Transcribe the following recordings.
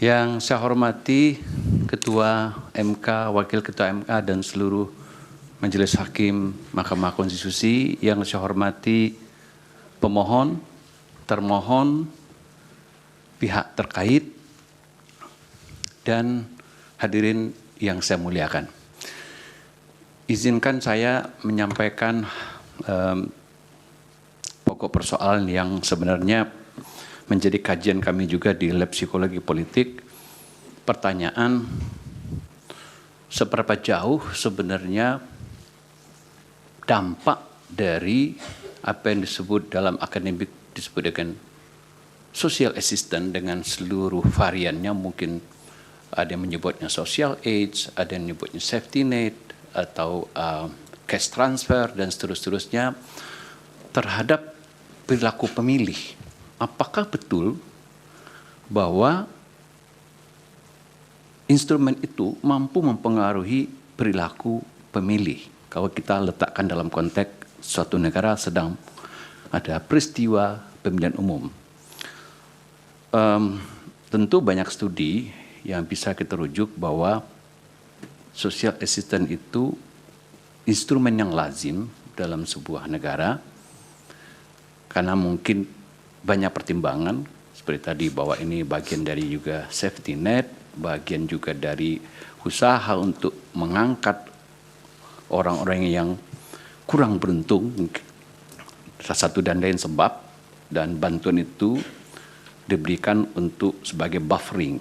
Yang saya hormati Ketua MK, Wakil Ketua MK, dan seluruh Majelis Hakim Mahkamah Konstitusi, yang saya hormati pemohon, termohon, pihak terkait, dan hadirin yang saya muliakan. Izinkan saya menyampaikan pokok persoalan yang sebenarnya menjadi kajian kami juga di Lab Psikologi Politik. Pertanyaan, seberapa jauh sebenarnya dampak dari apa yang disebut dalam akademik disebut dengan social assistance dengan seluruh variannya, mungkin ada yang menyebutnya social aids, ada yang menyebutnya safety net, atau cash transfer, dan seterusnya terhadap perilaku pemilih. Apakah betul bahwa instrumen itu mampu mempengaruhi perilaku pemilih? Kalau kita letakkan dalam konteks suatu negara sedang ada peristiwa pemilihan umum. Tentu banyak studi yang bisa kita rujuk bahwa social assistance itu instrumen yang lazim dalam sebuah negara, karena mungkin banyak pertimbangan, seperti tadi bahwa ini bagian dari juga safety net, bagian juga dari usaha untuk mengangkat orang-orang yang kurang beruntung, salah satu dan lain sebab, dan bantuan itu diberikan untuk sebagai buffering,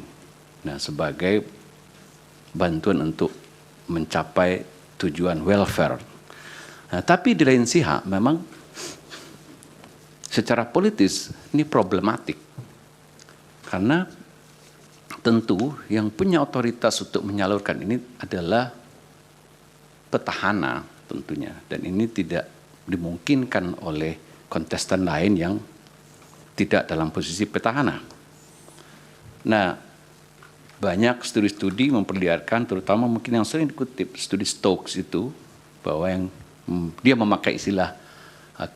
nah sebagai bantuan untuk mencapai tujuan welfare. Nah, tapi di lain pihak memang secara politis ini problematik, karena tentu yang punya otoritas untuk menyalurkan ini adalah petahana tentunya, dan ini tidak dimungkinkan oleh kontestan lain yang tidak dalam posisi petahana. Nah, banyak studi-studi memperlihatkan, terutama mungkin yang sering dikutip studi Stokes itu, bahwa yang dia memakai istilah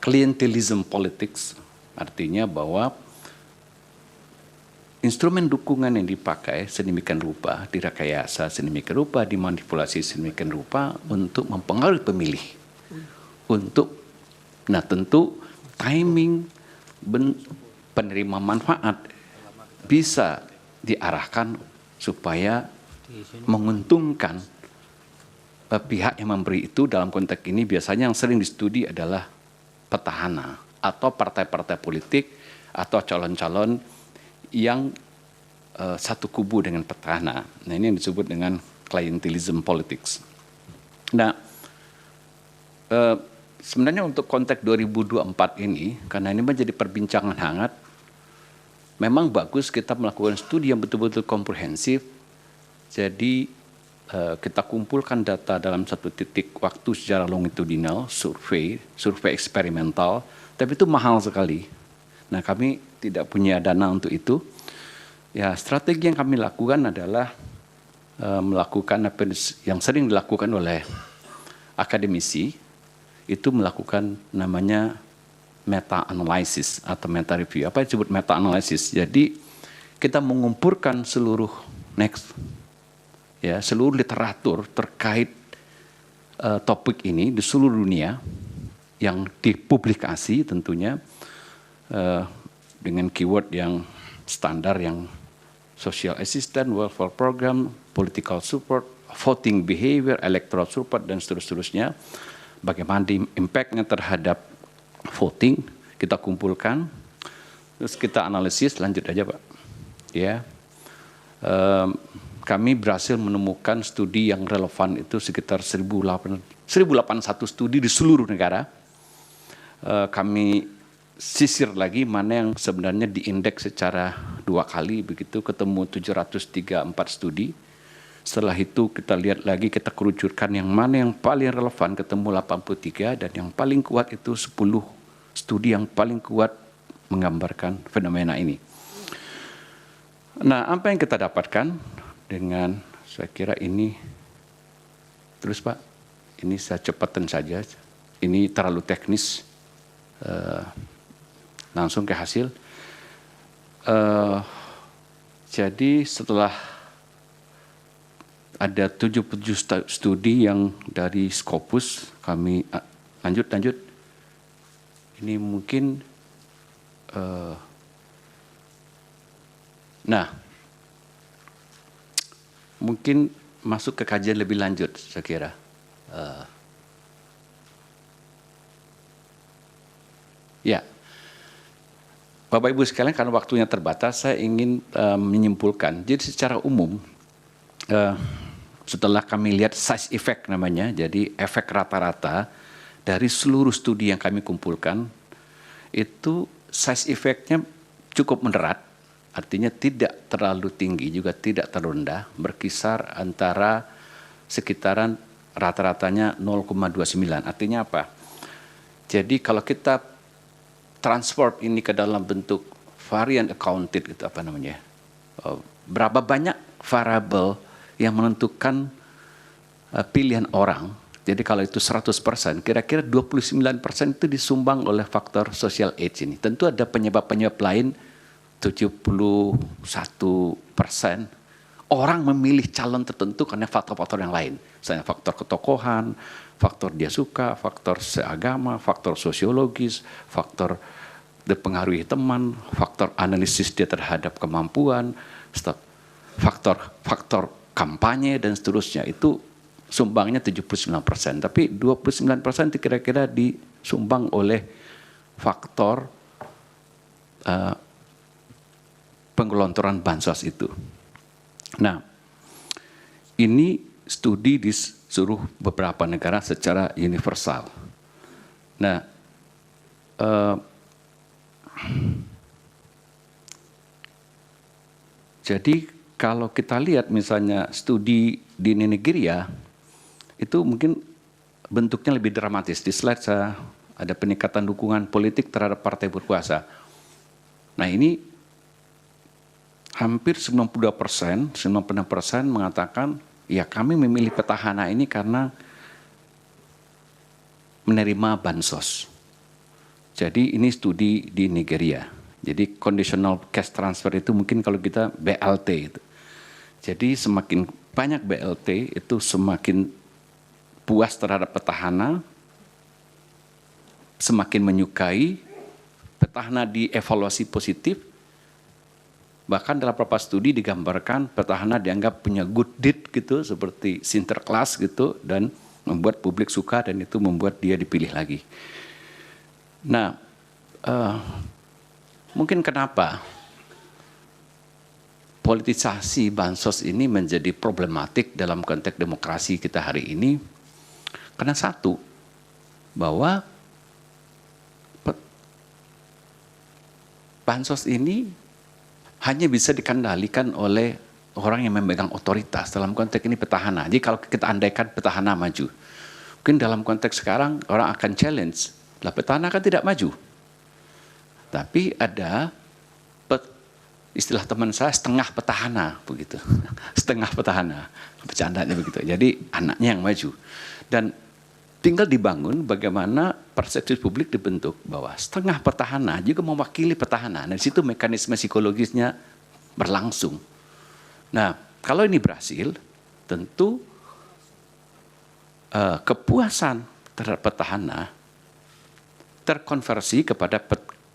clientelism politics, artinya bahwa instrumen dukungan yang dipakai sedemikian rupa, direkayasa sedemikian rupa, dimanipulasi sedemikian rupa untuk mempengaruhi pemilih. Nah tentu timing penerima manfaat bisa diarahkan supaya menguntungkan pihak yang memberi itu. Dalam konteks ini biasanya yang sering distudi adalah petahana atau partai-partai politik atau calon-calon yang satu kubu dengan petahana. Nah, ini yang disebut dengan clientelism politics. Nah, sebenarnya untuk konteks 2024 ini, karena ini menjadi perbincangan hangat, memang bagus kita melakukan studi yang betul-betul komprehensif. Jadi kita kumpulkan data dalam satu titik waktu secara longitudinal, survei eksperimental, tapi itu mahal sekali. Nah, kami tidak punya dana untuk itu. Ya, strategi yang kami lakukan adalah melakukan apa yang sering dilakukan oleh akademisi, itu melakukan namanya meta-analysis atau meta-review. Apa yang disebut meta-analysis? Jadi kita mengumpulkan seluruh seluruh literatur terkait topik ini di seluruh dunia yang dipublikasi tentunya dengan keyword yang standar, yang social assistance, welfare program, political support, voting behavior, electoral support, dan seterusnya. Bagaimana impact-nya terhadap voting kita kumpulkan, terus kita analisis. Lanjut aja Pak. Ya. Kami berhasil menemukan studi yang relevan itu sekitar 1081 studi di seluruh negara. Kami sisir lagi mana yang sebenarnya diindeks secara 2 kali, begitu ketemu 734 studi. Setelah itu kita lihat lagi, kita kerucutkan yang mana yang paling relevan, ketemu 83, dan yang paling kuat itu 10 studi yang paling kuat menggambarkan fenomena ini. Nah, apa yang kita dapatkan? Dengan saya kira ini, terus Pak, ini saya cepatkan saja, ini terlalu teknis, langsung ke hasil. Jadi setelah ada 77 studi yang dari Scopus, kami lanjut. Ini mungkin, mungkin masuk ke kajian lebih lanjut, saya kira. Ya, Bapak Ibu sekalian, karena waktunya terbatas, saya ingin menyimpulkan. Jadi secara umum, setelah kami lihat size effect namanya, jadi efek rata-rata dari seluruh studi yang kami kumpulkan, itu size effect-nya cukup moderat, artinya tidak terlalu tinggi, juga tidak terlalu rendah, berkisar antara sekitaran rata-ratanya 0,29. Artinya apa? Jadi kalau kita transform ini ke dalam bentuk variant accounted, gitu apa namanya? Berapa banyak variabel yang menentukan pilihan orang. Jadi kalau itu 100%, kira-kira 29% itu disumbang oleh faktor social age ini. Tentu ada penyebab-penyebab lain, 71% orang memilih calon tertentu karena faktor-faktor yang lain. Misalnya faktor ketokohan, faktor dia suka, faktor seagama, faktor sosiologis, faktor dipengaruhi teman, faktor analisis dia terhadap kemampuan, faktor kampanye dan seterusnya. Itu sumbangnya 79%, tapi 29% itu kira-kira disumbang oleh faktor penggelontoran bansos itu. Nah, ini studi di seluruh beberapa negara secara universal. Nah, jadi kalau kita lihat misalnya studi di Nigeria, itu mungkin bentuknya lebih dramatis. Di slide saya ada peningkatan dukungan politik terhadap partai berkuasa. Nah ini hampir 92%, 96% mengatakan, ya kami memilih petahana ini karena menerima bansos. Jadi ini studi di Nigeria. Jadi conditional cash transfer itu mungkin kalau kita BLT itu. Jadi semakin banyak BLT itu semakin puas terhadap petahana, semakin menyukai, petahana dievaluasi positif, bahkan dalam beberapa studi digambarkan petahana dianggap punya good deed gitu, seperti Sinterklas gitu, dan membuat publik suka dan itu membuat dia dipilih lagi. Nah, mungkin kenapa politisasi bansos ini menjadi problematik dalam konteks demokrasi kita hari ini? Karena satu, bahwa bansos ini hanya bisa dikendalikan oleh orang yang memegang otoritas, dalam konteks ini petahana. Jadi kalau kita andaikan petahana maju, mungkin dalam konteks sekarang orang akan challenge, lah petahana kan tidak maju. Tapi ada istilah teman saya setengah petahana begitu. Setengah petahana, bercandanya begitu. Jadi anaknya yang maju. Dan tinggal dibangun bagaimana persepsi publik dibentuk bahwa setengah petahana juga mewakili petahana. Nah, di situ mekanisme psikologisnya berlangsung. Nah, kalau ini berhasil, tentu kepuasan terhadap petahana terkonversi kepada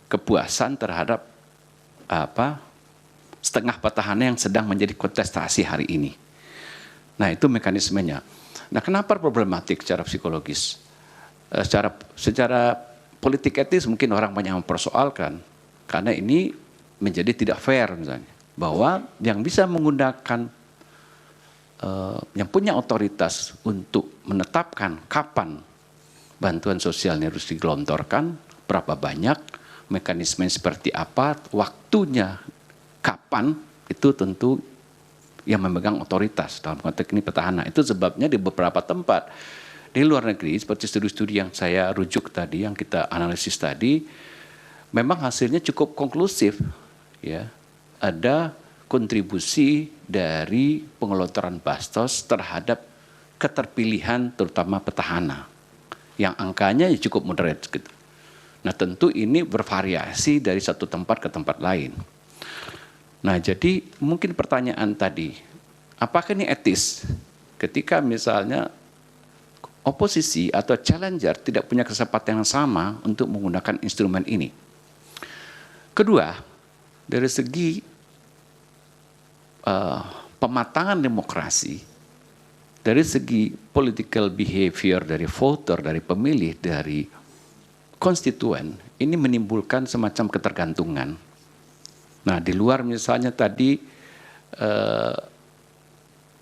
kepuasan terhadap setengah petahana yang sedang menjadi kontestasi hari ini. Nah, itu mekanismenya. Nah, kenapa problematik secara psikologis? Secara politik etis mungkin orang banyak mempersoalkan, karena ini menjadi tidak fair misalnya, bahwa yang bisa menggunakan, yang punya otoritas untuk menetapkan kapan bantuan sosialnya harus digelontorkan, berapa banyak, mekanisme seperti apa, waktunya kapan, itu tentu yang memegang otoritas dalam konteks ini petahana. Itu sebabnya di beberapa tempat di luar negeri, seperti studi-studi yang saya rujuk tadi, yang kita analisis tadi, memang hasilnya cukup konklusif. Ya, ada kontribusi dari pengelontoran bansos terhadap keterpilihan terutama petahana, yang angkanya cukup moderat. Gitu. Nah tentu ini bervariasi dari satu tempat ke tempat lain. Nah, jadi mungkin pertanyaan tadi, apakah ini etis ketika misalnya oposisi atau challenger tidak punya kesempatan yang sama untuk menggunakan instrumen ini? Kedua, dari segi pematangan demokrasi, dari segi political behavior dari voter, dari pemilih, dari konstituen, ini menimbulkan semacam ketergantungan. Nah, di luar misalnya tadi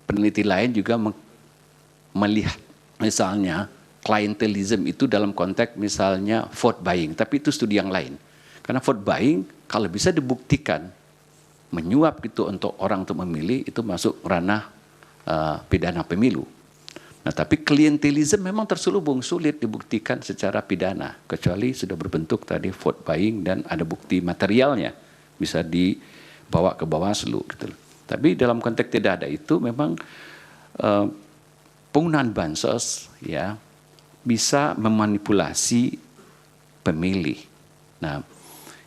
peneliti lain juga melihat misalnya clientelism itu dalam konteks misalnya vote buying, tapi itu studi yang lain. Karena vote buying kalau bisa dibuktikan menyuap gitu untuk orang untuk memilih, itu masuk ranah pidana pemilu. Nah, tapi klientelisme memang terselubung, sulit dibuktikan secara pidana, kecuali sudah berbentuk tadi vote buying dan ada bukti materialnya, bisa dibawa ke Bawaslu gitu. Tapi dalam konteks tidak ada itu, memang penggunaan bansos ya bisa memanipulasi pemilih. Nah,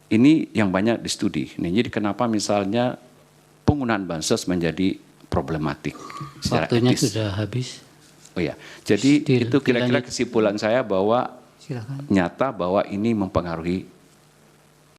ini yang banyak distudi. Nah, jadi kenapa misalnya penggunaan bansos menjadi problematik secara Waktunya etis. sudah habis. Oh ya, jadi itu kira-kira kesimpulan saya bahwa nyata bahwa ini mempengaruhi